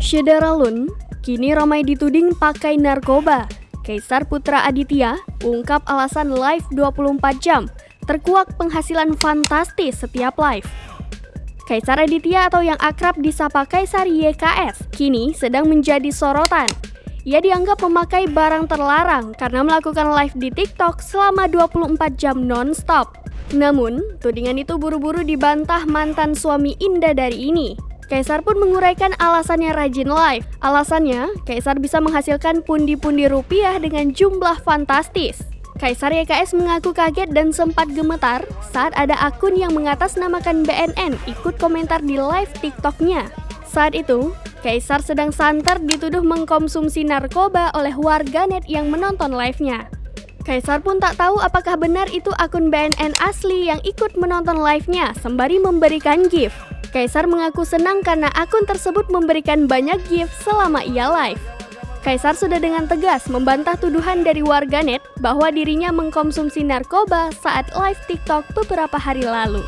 Syederalun kini ramai dituding pakai narkoba. Kaisar Putra Aditya ungkap alasan live 24 jam, terkuak penghasilan fantastis setiap live. Kaisar Aditya atau yang akrab disapa Kaisar YKS kini sedang menjadi sorotan. Ia dianggap memakai barang terlarang karena melakukan live di TikTok selama 24 jam non-stop. Namun, tudingan itu buru-buru dibantah mantan suami Indah dari ini. Kaisar pun menguraikan alasannya rajin live. Alasannya, Kaisar bisa menghasilkan pundi-pundi rupiah dengan jumlah fantastis. Kaisar YKS mengaku kaget dan sempat gemetar saat ada akun yang mengatasnamakan BNN ikut komentar di live TikToknya. Saat itu, Kaisar sedang santer dituduh mengkonsumsi narkoba oleh warganet yang menonton live-nya. Kaisar pun tak tahu apakah benar itu akun BNN asli yang ikut menonton live-nya sembari memberikan gift. Kaisar mengaku senang karena akun tersebut memberikan banyak gift selama ia live. Kaisar sudah dengan tegas membantah tuduhan dari warganet bahwa dirinya mengkonsumsi narkoba saat live TikTok beberapa hari lalu.